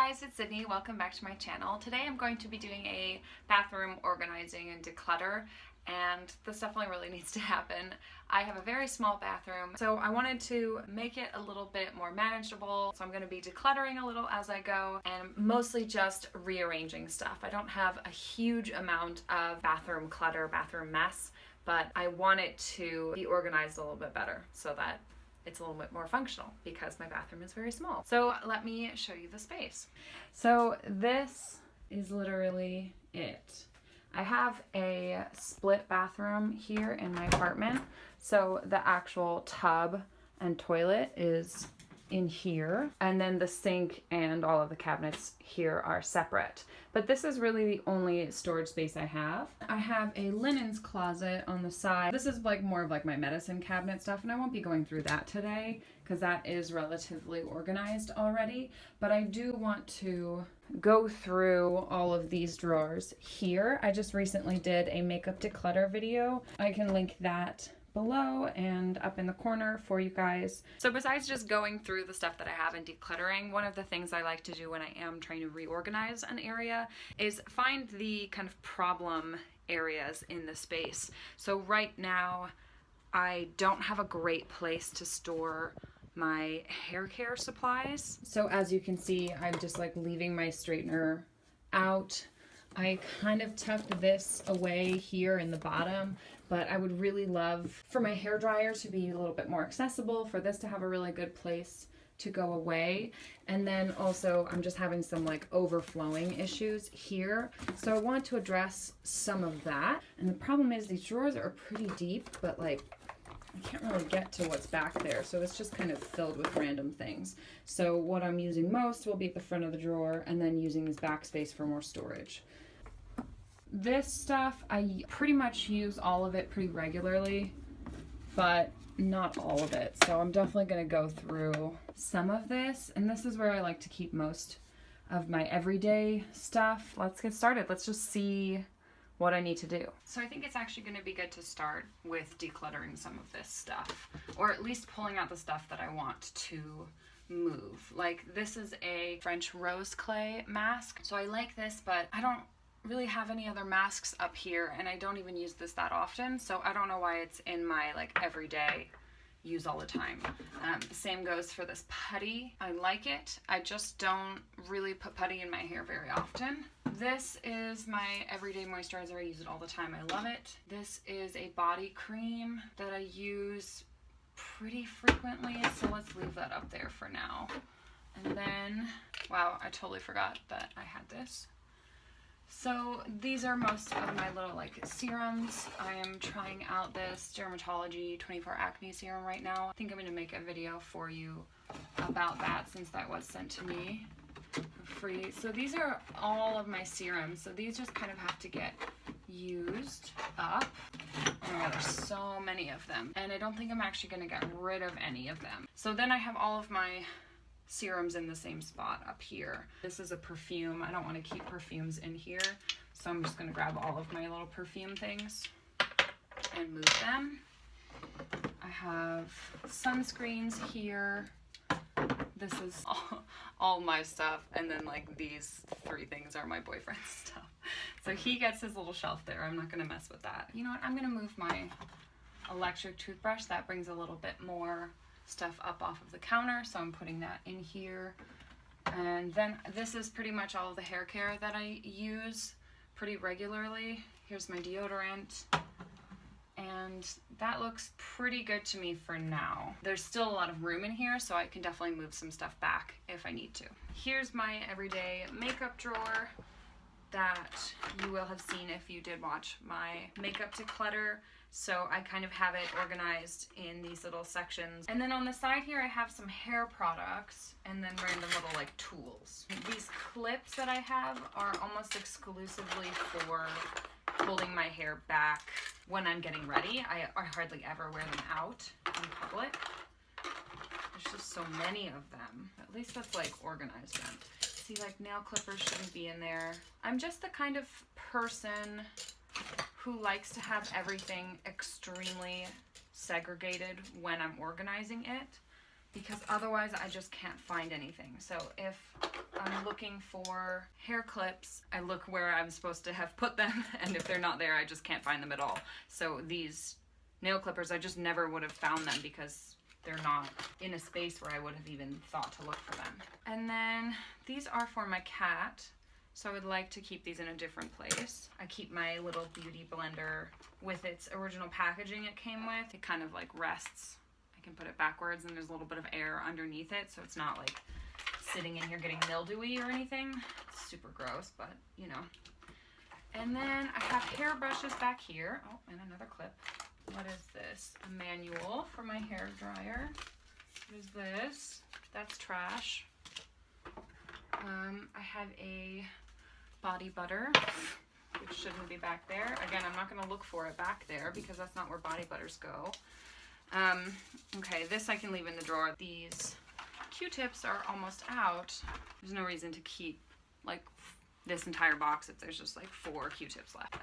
guys, it's Sydney. Welcome back to my channel. Today I'm going to be doing a bathroom organizing and declutter, and this definitely really needs to happen. I have a very small bathroom, so I wanted to make it a little bit more manageable. So I'm going to be decluttering a little as I go and mostly just rearranging stuff. I don't have a huge amount of bathroom clutter, bathroom mess, but I want it to be organized a little bit better so that it's a little bit more functional because my bathroom is very small. So let me show you the space. So this is literally it. I have a split bathroom here in my apartment. So the actual tub and toilet is in here, and then the sink and all of the cabinets here are separate. But this is really the only storage space I have. I have a linens closet on the side. This is like more of like my medicine cabinet stuff, and I won't be going through that today because that is relatively organized already. But I do want to go through all of these drawers here. I just recently did a makeup declutter video. I can link that below and up in the corner for you guys. So besides just going through the stuff that I have and decluttering, one of the things I like to do when I am trying to reorganize an area is find the kind of problem areas in the space. So right now I don't have a great place to store my hair care supplies. So as you can see, I'm just like leaving my straightener out. I kind of tucked this away here in the bottom, but I would really love for my hair dryer to be a little bit more accessible, for this to have a really good place to go away. And then also I'm just having some like overflowing issues here. So I want to address some of that. And the problem is these drawers are pretty deep, but like I can't really get to what's back there. So it's just kind of filled with random things. So what I'm using most will be at the front of the drawer, and then using this backspace for more storage. This stuff, I pretty much use all of it pretty regularly, but not all of it. So I'm definitely going to go through some of this, and this is where I like to keep most of my everyday stuff. Let's get started. Let's just see what I need to do. So I think it's actually going to be good to start with decluttering some of this stuff, or at least pulling out the stuff that I want to move. Like this is a French rose clay mask. So I like this, but I don't really have any other masks up here, and I don't even use this that often, so I don't know why it's in my like everyday use all the time. The same goes for this putty. I like it. I just don't really put putty in my hair very often. This is my everyday moisturizer. I use it all the time. I love it. This is a body cream that I use pretty frequently, so let's leave that up there for now. And then, wow, I totally forgot that I had this. So these are most of my little like serums. I am trying out this Dermatology 24 Acne Serum right now. I think I'm going to make a video for you about that since that was sent to me free. So these are all of my serums. So these just kind of have to get used up. Oh my god, there's so many of them. And I don't think I'm actually going to get rid of any of them. So then I have all of my serums in the same spot up here. This is a perfume. I don't want to keep perfumes in here, so I'm just going to grab all of my little perfume things and move them. I have sunscreens here. This is all my stuff, and then like these three things are my boyfriend's stuff. So he gets his little shelf there. I'm not going to mess with that. You know what? I'm going to move my electric toothbrush. That brings a little bit more stuff up off of the counter, so I'm putting that in here. And then this is pretty much all of the hair care that I use pretty regularly. Here's my deodorant, and that looks pretty good to me for now. There's still a lot of room in here, so I can definitely move some stuff back if I need to. Here's my everyday makeup drawer that you will have seen if you did watch my makeup declutter. So I kind of have it organized in these little sections. And then on the side here, I have some hair products and then random little like tools. These clips that I have are almost exclusively for holding my hair back when I'm getting ready. I hardly ever wear them out in public. There's just so many of them. At least let's like organize them. See, like nail clippers shouldn't be in there. I'm just the kind of person who likes to have everything extremely segregated when I'm organizing it, because otherwise I just can't find anything. So if I'm looking for hair clips. I look where I'm supposed to have put them, and if they're not there, I just can't find them at all. So these nail clippers, I just never would have found them because they're not in a space where I would have even thought to look for them. And then these are for my cat, so I would like to keep these in a different place. I keep my little beauty blender with its original packaging it came with. It kind of like rests. I can put it backwards and there's a little bit of air underneath it, so it's not like sitting in here getting mildewy or anything. It's super gross, but you know. And then I have hair brushes back here. Oh, and another clip. What is this? A manual for my hair dryer. What is this? That's trash. I have a body butter, which shouldn't be back there. Again, I'm not going to look for it back there because that's not where body butters go. Okay, this I can leave in the drawer. These Q-tips are almost out. There's no reason to keep like this entire box if there's just like 4 Q-tips left.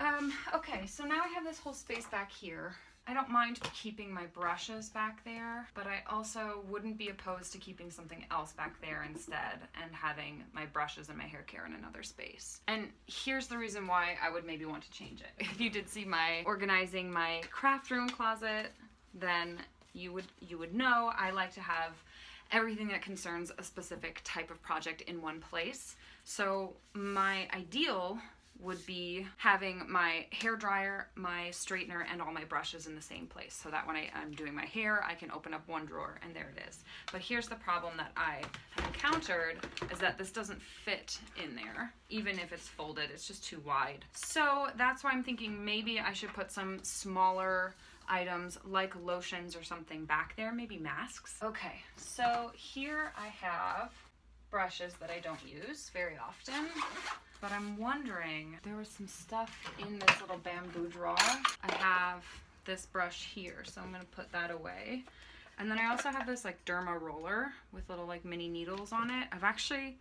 Okay, so now I have this whole space back here. I don't mind keeping my brushes back there, but I also wouldn't be opposed to keeping something else back there instead and having my brushes and my hair care in another space. And here's the reason why I would maybe want to change it. If you did see my organizing my craft room closet, then you would know I like to have everything that concerns a specific type of project in one place. So my ideal would be having my hair dryer, my straightener, and all my brushes in the same place, so that when I'm doing my hair, I can open up one drawer and there it is. But here's the problem that I have encountered, is that this doesn't fit in there. Even if it's folded, it's just too wide. So that's why I'm thinking maybe I should put some smaller items like lotions or something back there, maybe masks. Okay, so here I have brushes that I don't use very often, but I'm wondering, there was some stuff in this little bamboo drawer. I have this brush here, so I'm gonna put that away. And then I also have this like derma roller with little like mini needles on it. I've actually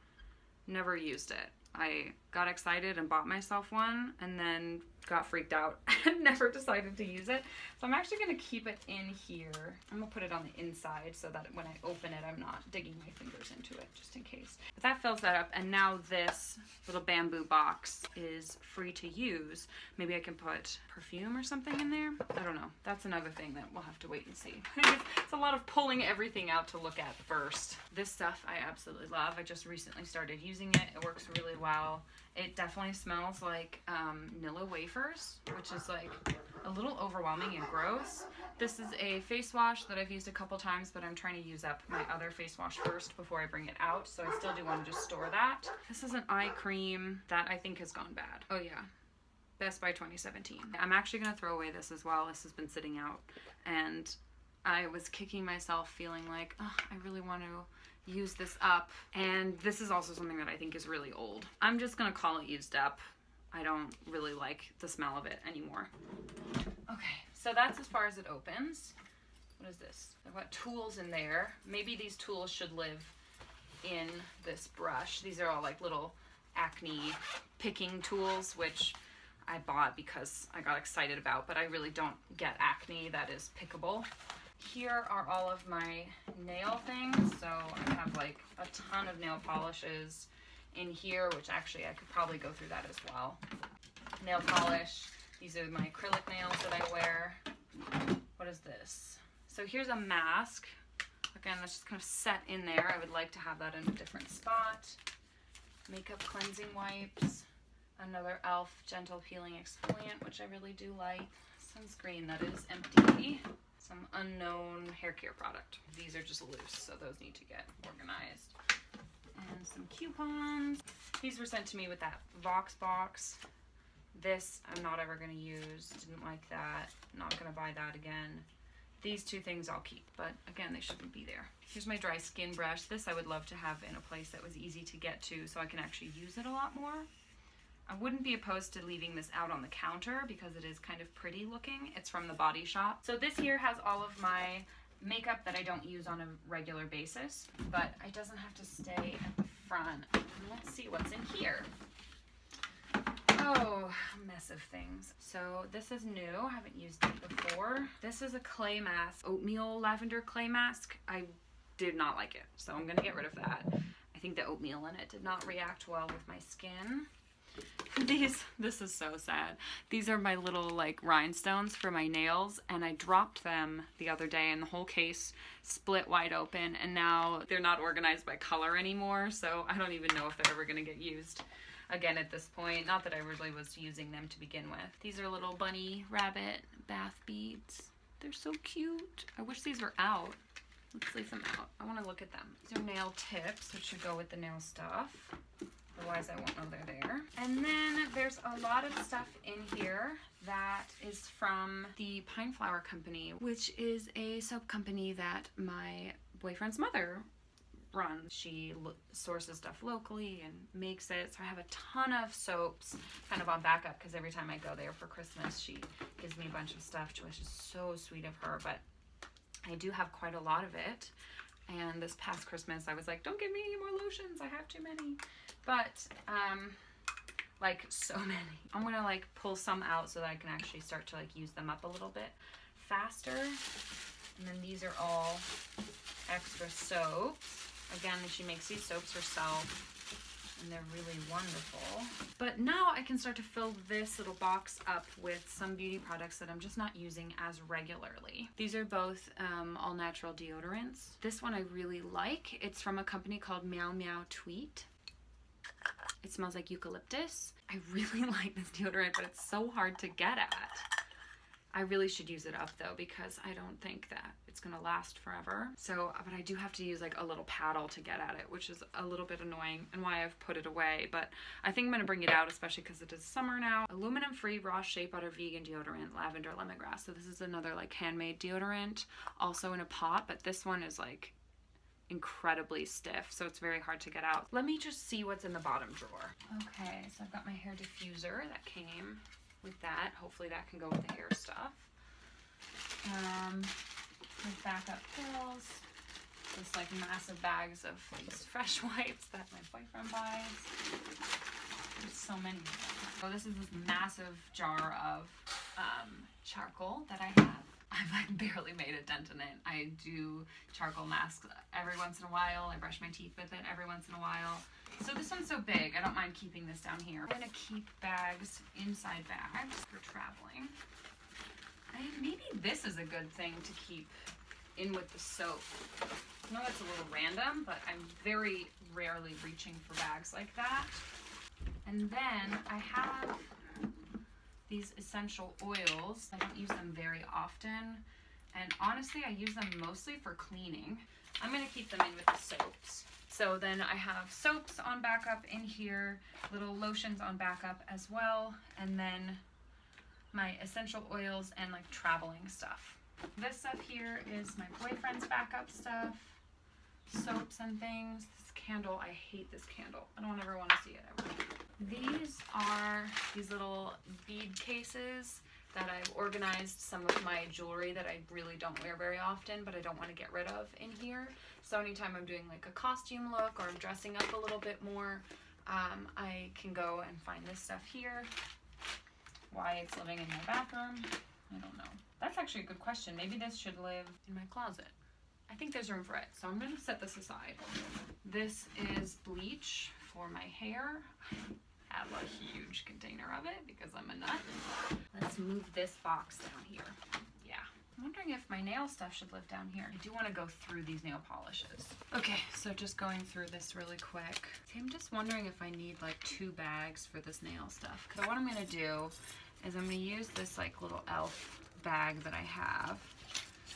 never used it. I got excited and bought myself one and then got freaked out and never decided to use it. So I'm actually gonna keep it in here. I'm gonna put it on the inside so that when I open it, I'm not digging my fingers into it just in case. But that fills that up, and now this little bamboo box is free to use. Maybe I can put perfume or something in there. I don't know. That's another thing that we'll have to wait and see. It's a lot of pulling everything out to look at first. This stuff I absolutely love. I just recently started using it. It works really well. It definitely smells like Nilla wafers, which is like a little overwhelming and gross. This is a face wash that I've used a couple times, but I'm trying to use up my other face wash first before I bring it out, so I still do want to just store that. This is an eye cream that I think has gone bad. Oh yeah, Best Buy 2017. I'm actually going to throw away this as well. This has been sitting out, and I was kicking myself feeling like, oh, I really want to use this up, and this is also something that I think is really old. I'm just gonna call it used up. I don't really like the smell of it anymore. Okay, so that's as far as it opens. What is this? I've got tools in there. Maybe these tools should live in this brush. These are all like little acne picking tools, which I bought because I got excited about, but I really don't get acne that is pickable. Here are all of my nail things. So I have like a ton of nail polishes in here, which actually I could probably go through that as well. Nail polish. These are my acrylic nails that I wear. What is this? So here's a mask. Again, that's just kind of set in there. I would like to have that in a different spot. Makeup cleansing wipes. Another e.l.f. gentle peeling exfoliant, which I really do like. Sunscreen that is empty. Some unknown hair care product. These are just loose, so those need to get organized. And some coupons. These were sent to me with that Vox box. This I'm not ever going to use. Didn't like that. Not going to buy that again. These two things I'll keep, but again, they shouldn't be there. Here's my dry skin brush. This I would love to have in a place that was easy to get to so I can actually use it a lot more. I wouldn't be opposed to leaving this out on the counter because it is kind of pretty looking. It's from the Body Shop. So this here has all of my makeup that I don't use on a regular basis, but it doesn't have to stay at the front. And let's see what's in here. Oh, a mess of things. So this is new. I haven't used it before. This is a clay mask, oatmeal lavender clay mask. I did not like it, so I'm gonna get rid of that. I think the oatmeal in it did not react well with my skin. This is so sad. These are my little like rhinestones for my nails, and I dropped them the other day and the whole case split wide open, and now they're not organized by color anymore, so I don't even know if they're ever gonna get used again at this point. Not that I really was using them to begin with. These are little bunny rabbit bath beads. They're so cute. I wish these were out. Let's leave them out. I want to look at them. These are nail tips, which should go with the nail stuff. Otherwise, I won't know they're there. And then there's a lot of stuff in here that is from the Pine Flower Company, which is a soap company that my boyfriend's mother runs. She sources stuff locally and makes it. So I have a ton of soaps kind of on backup because every time I go there for Christmas, she gives me a bunch of stuff, which is so sweet of her. But I do have quite a lot of it. And this past Christmas, I was like, don't give me any more lotions. I have too many. But, like so many. I'm gonna like pull some out so that I can actually start to like use them up a little bit faster. And then these are all extra soaps. Again, she makes these soaps herself, and they're really wonderful. But now I can start to fill this little box up with some beauty products that I'm just not using as regularly. These are both all natural deodorants. This one I really like. It's from a company called Meow Meow Tweet. It smells like eucalyptus. I really like this deodorant, but it's so hard to get at. I really should use it up though, because I don't think that it's gonna last forever. So, but I do have to use like a little paddle to get at it, which is a little bit annoying and why I've put it away. But I think I'm gonna bring it out, especially because it is summer now. Aluminum-free raw shea butter vegan deodorant, lavender lemongrass. So this is another like handmade deodorant, also in a pot, but this one is like incredibly stiff, so it's very hard to get out. Let me just see what's in the bottom drawer. Okay, so I've got my hair diffuser that came with that. Hopefully that can go with the hair stuff. With backup pills. Just like massive bags of these fresh wipes that my boyfriend buys. There's so many of them. So this is this massive jar of charcoal that I have. I've like barely made a dent in it. I do charcoal masks every once in a while. I brush my teeth with it every once in a while. So this one's so big, I don't mind keeping this down here. I'm gonna keep bags inside bags for traveling. Maybe this is a good thing to keep in with the soap. I know that's a little random, but I'm very rarely reaching for bags like that. And then I have these essential oils. I don't use them very often. And honestly, I use them mostly for cleaning. I'm gonna keep them in with the soaps. So then I have soaps on backup in here, little lotions on backup as well, and then my essential oils and like traveling stuff. This stuff here is my boyfriend's backup stuff, soaps and things. This candle, I hate this candle. I don't ever want to see it ever. These are these little bead cases that I've organized some of my jewelry that I really don't wear very often, but I don't want to get rid of in here. So anytime I'm doing like a costume look or I'm dressing up a little bit more, I can go and find this stuff here. Why it's living in my bathroom, I don't know. That's actually a good question. Maybe this should live in my closet. I think there's room for it, so I'm gonna set this aside. This is bleach for my hair. I have a huge container of it because I'm a nut. Let's move this box down here. Yeah, I'm wondering if my nail stuff should live down here. I do want to go through these nail polishes. Okay, so just going through this really quick. See, I'm just wondering if I need like 2 bags for this nail stuff. So what I'm gonna do is I'm gonna use this like little elf bag that I have,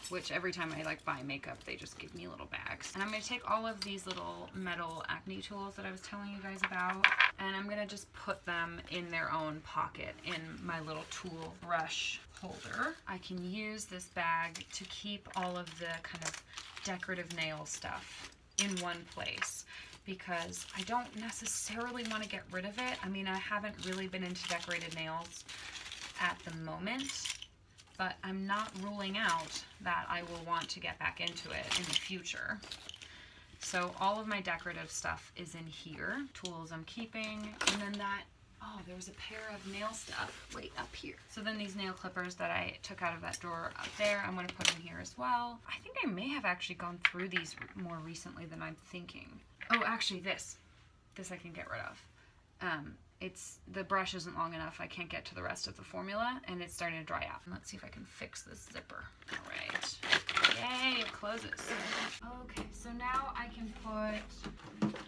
which every time I like buy makeup, they just give me little bags. And I'm gonna take all of these little metal acne tools that I was telling you guys about, and I'm gonna just put them in their own pocket in my little tool brush holder. I can use this bag to keep all of the kind of decorative nail stuff in one place, because I don't necessarily want to get rid of it. I mean, I haven't really been into decorated nails at the moment, but I'm not ruling out that I will want to get back into it in the future. So all of my decorative stuff is in here. Tools I'm keeping, and then that, oh, there was a pair of nail stuff way up here. So then these nail clippers that I took out of that drawer up there, I'm gonna put in here as well. I think I may have actually gone through these more recently than I'm thinking. Oh, actually this I can get rid of. The brush isn't long enough. I can't get to the rest of the formula, and it's starting to dry out. Let's see if I can fix this zipper. All right. Yay, it closes. Okay, so now I can put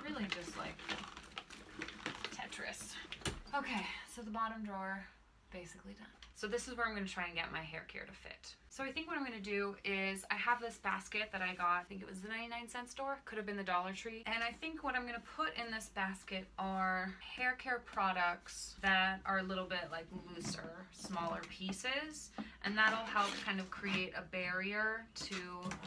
really just like Tetris. Okay, so the bottom drawer basically done. So this is where I'm going to try and get my hair care to fit. So I think what I'm going to do is I have this basket that I got, I think it was the 99-cent store, could have been the Dollar Tree. And I think what I'm going to put in this basket are hair care products that are a little bit like looser, smaller pieces. And that'll help kind of create a barrier to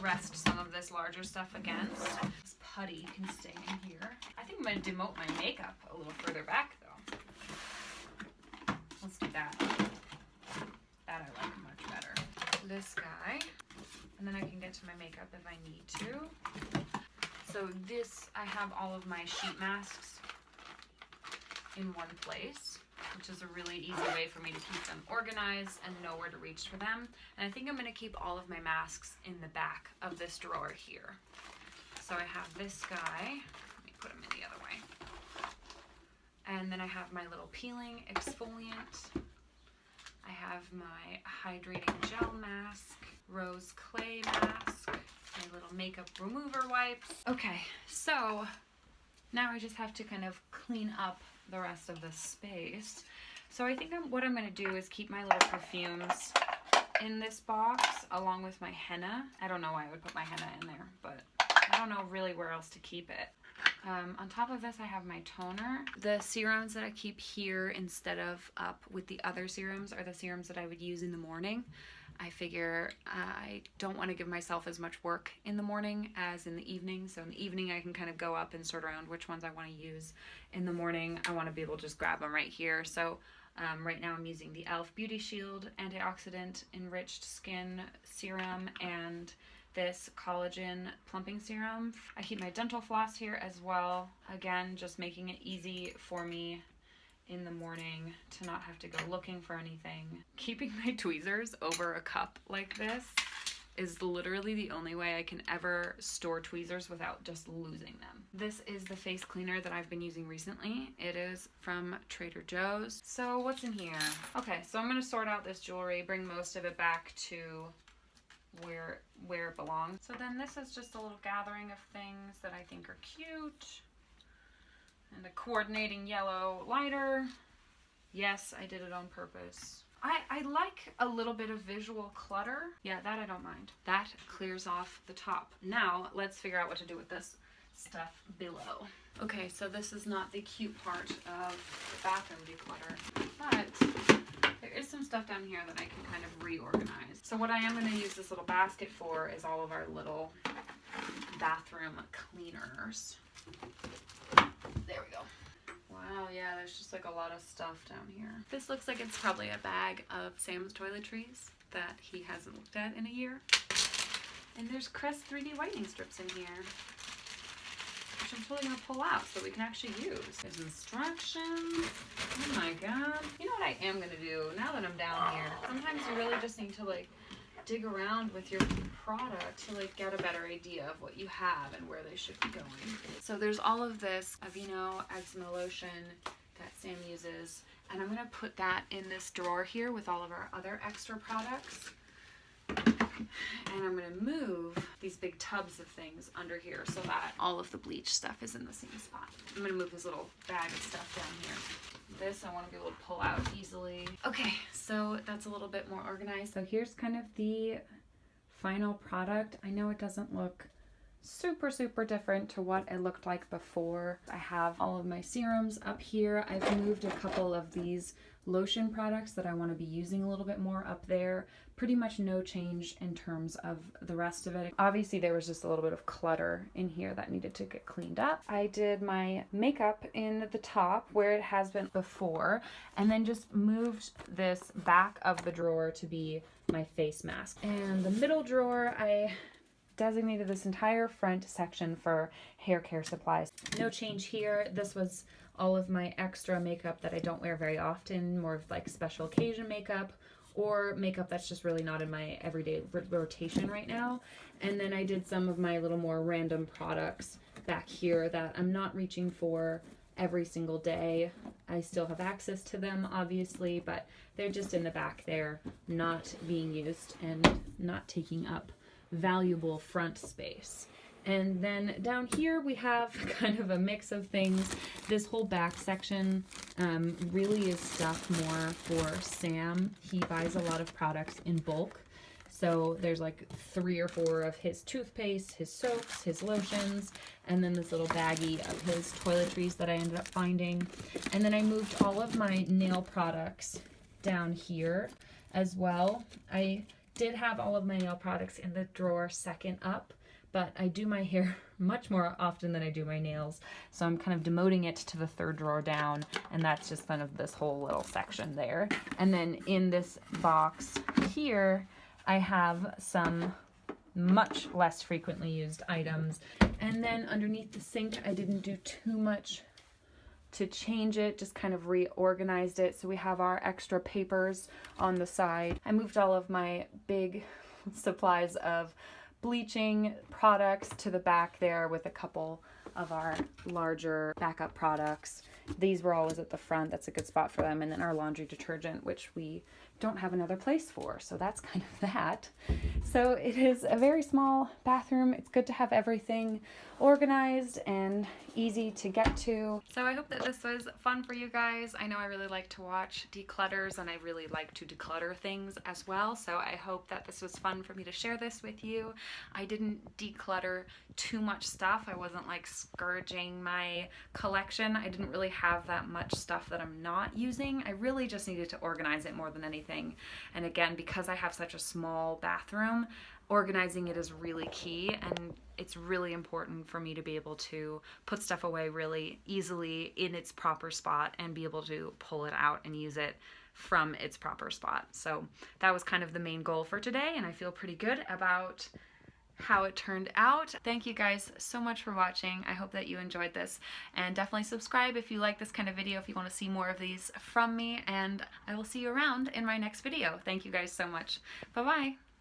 rest some of this larger stuff against. This putty can stay in here. I think I'm going to demote my makeup a little further back though. Let's do that. That I like much better. This guy, and then I can get to my makeup if I need to. So this, I have all of my sheet masks in one place, which is a really easy way for me to keep them organized and know where to reach for them. And I think I'm going to keep all of my masks in the back of this drawer here. So I have this guy. Let me put him in the other way. And then I have my little peeling exfoliant. I have my hydrating gel mask, rose clay mask, my little makeup remover wipes. Okay, so now I just have to kind of clean up the rest of this space. So I think what I'm going to do is keep my little perfumes in this box along with my henna. I don't know why I would put my henna in there, but I don't know really where else to keep it. On top of this, I have my toner. The serums that I keep here instead of up with the other serums are the serums that I would use in the morning. I figure I don't want to give myself as much work in the morning as in the evening. So in the evening, I can kind of go up and sort around which ones I want to use. In the morning, I want to be able to just grab them right here. So right now I'm using the e.l.f. Beauty Shield Antioxidant Enriched Skin Serum and this collagen plumping serum. I keep my dental floss here as well. Again, just making it easy for me in the morning to not have to go looking for anything. Keeping my tweezers over a cup like this is literally the only way I can ever store tweezers without just losing them. This is the face cleaner that I've been using recently. It is from Trader Joe's. So what's in here? Okay, so I'm gonna sort out this jewelry, bring most of it back to where it belongs. So then this is just a little gathering of things that I think are cute. And a coordinating yellow lighter. Yes, I did it on purpose. I like a little bit of visual clutter. Yeah, that I don't mind. That clears off the top. Now, let's figure out what to do with this stuff below. Okay, so this is not the cute part of the bathroom declutter, but there is some stuff down here that I can kind of reorganize. So what I am going to use this little basket for is all of our little bathroom cleaners. There we go. Wow, yeah, there's just like a lot of stuff down here. This looks like it's probably a bag of Sam's toiletries that he hasn't looked at in a year. And there's Crest 3D whitening strips in here, which I'm totally gonna pull out so we can actually use. There's instructions. Oh my god. You know what I am gonna do now that I'm down here? Sometimes you really just need to like dig around with your product to like get a better idea of what you have and where they should be going. So there's all of this Aveeno eczema lotion that Sam uses, and I'm gonna put that in this drawer here with all of our other extra products. And I'm gonna move these big tubs of things under here so that all of the bleach stuff is in the same spot. I'm gonna move this little bag of stuff down here. This I want to be able to pull out easily. Okay, so that's a little bit more organized. So here's kind of the final product. I know it doesn't look super different to what it looked like before. I have all of my serums up here. I've moved a couple of these lotion products that I want to be using a little bit more up there. Pretty much no change in terms of the rest of it. Obviously there was just a little bit of clutter in here that needed to get cleaned up. I did my makeup in the top where it has been before, and then just moved this back of the drawer to be my face mask. And the middle drawer, I designated this entire front section for hair care supplies. No change here. This was all of my extra makeup that I don't wear very often, more of like special occasion makeup or makeup that's just really not in my everyday rotation right now. And then I did some of my little more random products back here that I'm not reaching for every single day. I still have access to them, obviously, but they're just in the back there, not being used and not taking up valuable front space. And then down here we have kind of a mix of things. This whole back section really is stuff more for Sam. He buys a lot of products in bulk. So there's like 3 or 4 of his toothpaste, his soaps, his lotions, and then this little baggie of his toiletries that I ended up finding. And then I moved all of my nail products down here as well. I did have all of my nail products in the drawer second up, but I do my hair much more often than I do my nails. So I'm kind of demoting it to the 3rd drawer down, and that's just kind of this whole little section there. And then in this box here, I have some much less frequently used items. And then underneath the sink, I didn't do too much to change it, just kind of reorganized it. So we have our extra papers on the side. I moved all of my big supplies of bleaching products to the back there with a couple of our larger backup products. These were always at the front. That's a good spot for them. And then our laundry detergent, which we don't have another place for. So that's kind of that. So it is a very small bathroom. It's good to have everything organized and easy to get to. So I hope that this was fun for you guys. I know I really like to watch declutters, and I really like to declutter things as well. So I hope that this was fun for me to share this with you. I didn't declutter too much stuff. I wasn't like scourging my collection. I didn't really have that much stuff that I'm not using. I really just needed to organize it more than anything. And again, because I have such a small bathroom, organizing it is really key, and it's really important for me to be able to put stuff away really easily in its proper spot and be able to pull it out and use it from its proper spot. So that was kind of the main goal for today, and I feel pretty good about how it turned out. Thank you guys so much for watching. I hope that you enjoyed this, and definitely subscribe if you like this kind of video, if you want to see more of these from me, and I will see you around in my next video. Thank you guys so much. Bye-bye.